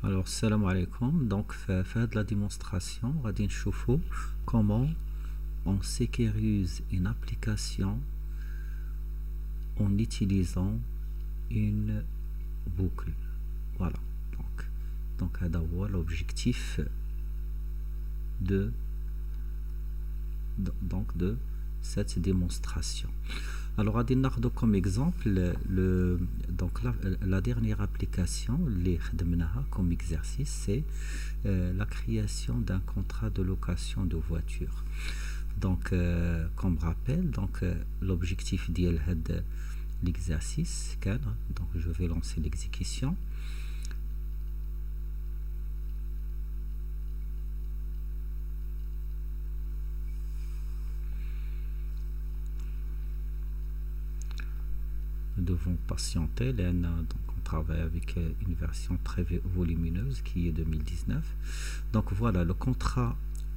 Alors, salam alaikum. Donc, faire de la démonstration, on va dire comment on sécurise une application en utilisant une boucle. Voilà. Donc à d'avoir l'objectif de cette démonstration. Alors, à dire comme exemple, la dernière application, les comme exercice, c'est la création d'un contrat de location de voiture. Donc, comme rappel, l'objectif de l'exercice, donc je vais lancer l'exécution. Nous devons patienter. Donc on travaille avec une version très volumineuse qui est 2019. Donc voilà le contrat.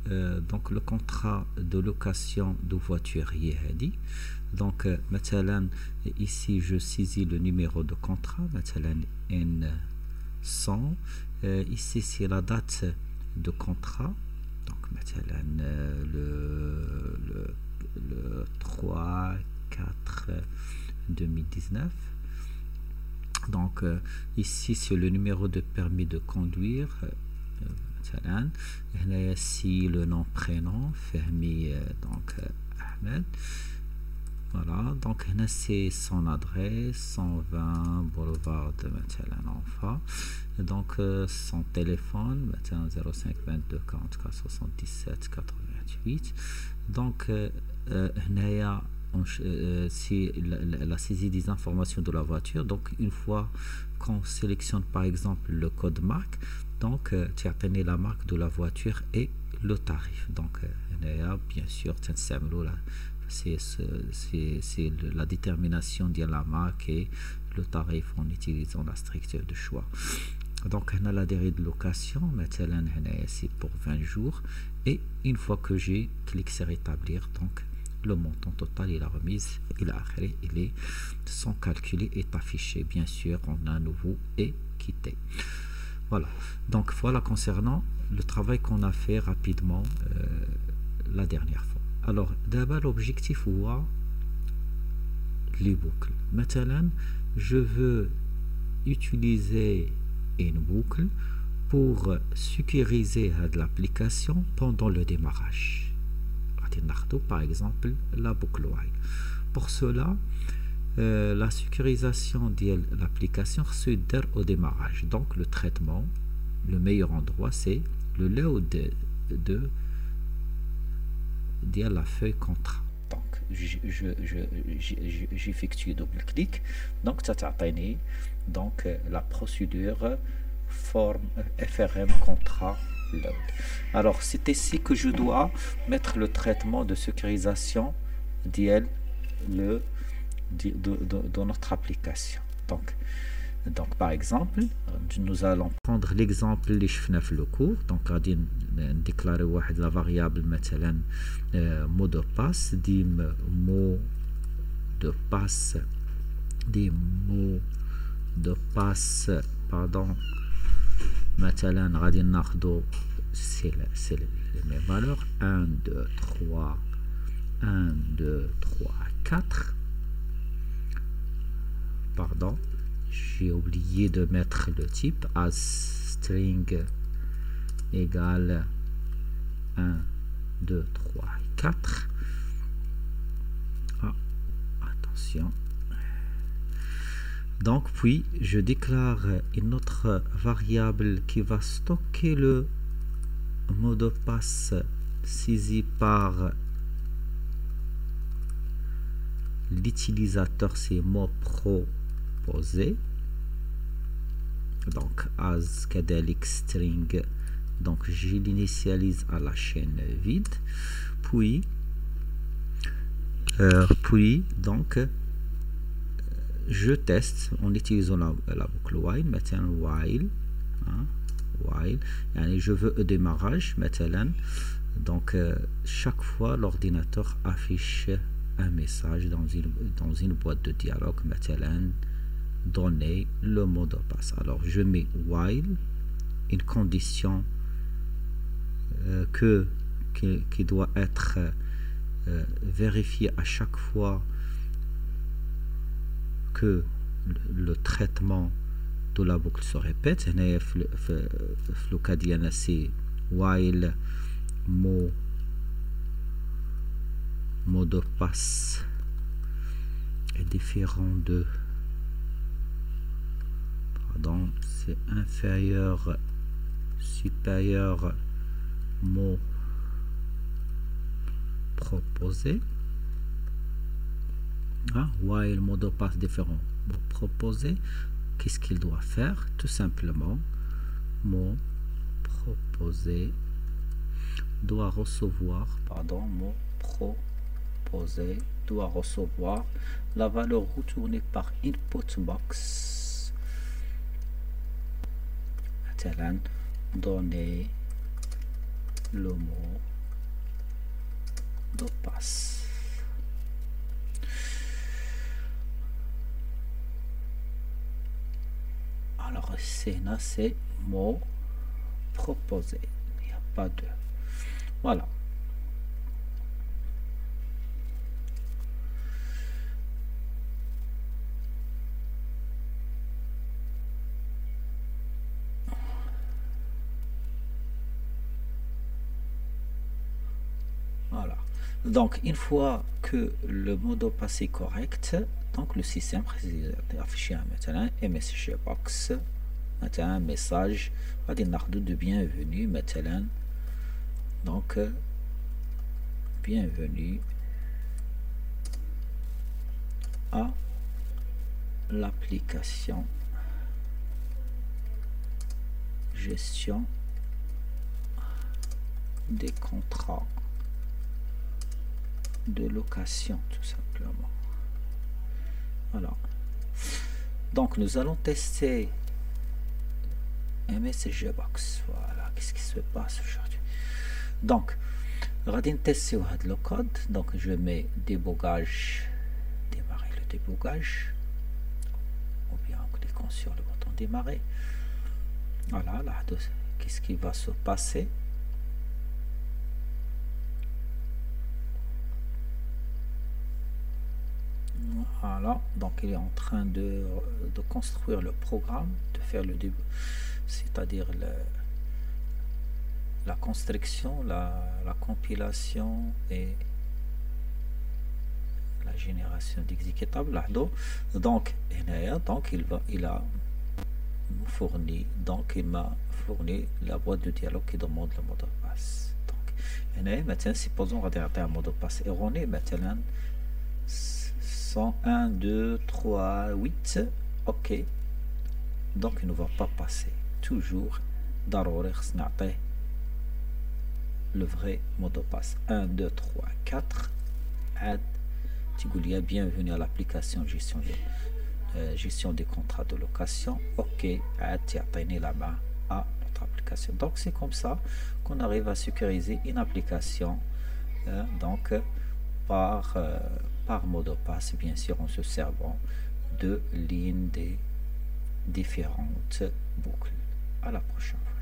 Le contrat de location de voiture est. Donc maintenant ici je saisis le numéro de contrat, maintenant N100. Ici c'est la date de contrat. Donc maintenant le 3 4 2019. Donc ici c'est le numéro de permis de conduire. Ici le nom prénom Fahmi, donc Ahmed. Voilà, donc c'est son adresse 120 boulevard de Enfa. Donc son téléphone 05 22 44 77 88. Donc c'est la saisie des informations de la voiture. Donc une fois qu'on sélectionne par exemple le code marque, donc tu as la marque de la voiture et le tarif. Donc bien sûr c'est la détermination de la marque et le tarif en utilisant la structure de choix. Donc on a la durée de location, maintenant c'est pour 20 jours, et une fois que j'ai cliqué sur établir, donc le montant total et la remise sont calculés et affichés. Bien sûr, on a un nouveau et quitté. Voilà. Donc voilà concernant le travail qu'on a fait rapidement la dernière fois. Alors d'abord l'objectif ou les boucles. Maintenant, je veux utiliser une boucle pour sécuriser l'application pendant le démarrage. Par exemple la boucle while. Pour cela, la sécurisation de l'application se fait au démarrage. Donc le traitement, le meilleur endroit, c'est le load de la feuille contrat. Donc j'effectue double clic. Donc ça t'atteint donc la procédure forme FRM contrat load. Alors c'est ici que je dois mettre le traitement de sécurisation de notre application. Donc par exemple, nous allons prendre l'exemple اللي شفنا في le cours. Donc غادي déclarer واحد la variable مثلا mot de passe des mots de passe pardon. مثلا غادي ناخذ c'est les valeurs 1 2 3 1 2 3 4. Pardon, j'ai oublié de mettre le type as string égale 1 2 3 4. Attention. Donc puis je déclare une autre variable qui va stocker le mot de passe saisi par l'utilisateur, c'est mot proposé. Donc as kadalik string, donc je l'initialise à la chaîne vide, puis donc je teste en utilisant la boucle while. Maintenant while et je veux un démarrage maintenant. Donc chaque fois l'ordinateur affiche un message dans une boîte de dialogue. Maintenant donner le mot de passe. Alors je mets while une condition qui doit être vérifiée à chaque fois que le traitement de la boucle se répète. Le cas ديالنا c'est while mot de passe est différent de, pardon, c'est inférieur, supérieur, mot proposé. While mot de passe différent, mot proposé, qu'est-ce qu'il doit faire? Tout simplement, mot proposé doit recevoir, mot proposé doit recevoir la valeur retournée par input box. Maintenant, donner le mot de passe. Alors, c'est mot proposé. Il n'y a pas de... Voilà. Voilà. Donc, une fois que le mot de passe est correct, donc le système affiche maintenant message box, maintenant message de bienvenue maintenant. Donc bienvenue à l'application gestion des contrats de location, tout simplement. Voilà. Donc nous allons tester message box. Voilà, qu'est-ce qui se passe aujourd'hui? Donc radin tester le code. Donc je mets débogage, démarrer le débogage, ou bien en cliquant sur le bouton démarrer. Voilà, là qu'est-ce qui va se passer? Voilà, donc il est en train de construire le programme, de faire le début, c'est-à-dire la construction, la compilation et la génération d'exécutables. Donc il a fourni, donc il m'a fourni la boîte de dialogue qui demande le mot de passe. Donc maintenant, supposons qu'on a un mot de passe erroné, maintenant 101 2 3 8, ok, donc il ne va pas passer. Toujours le vrai mot de passe. 1 2 3 4 add Tigulia, bienvenue à l'application gestion des contrats de location. Ok, add la main à notre application. Donc c'est comme ça qu'on arrive à sécuriser une application donc par mot de passe, bien sûr en se servant de lignes des différentes boucles. À la prochaine fois.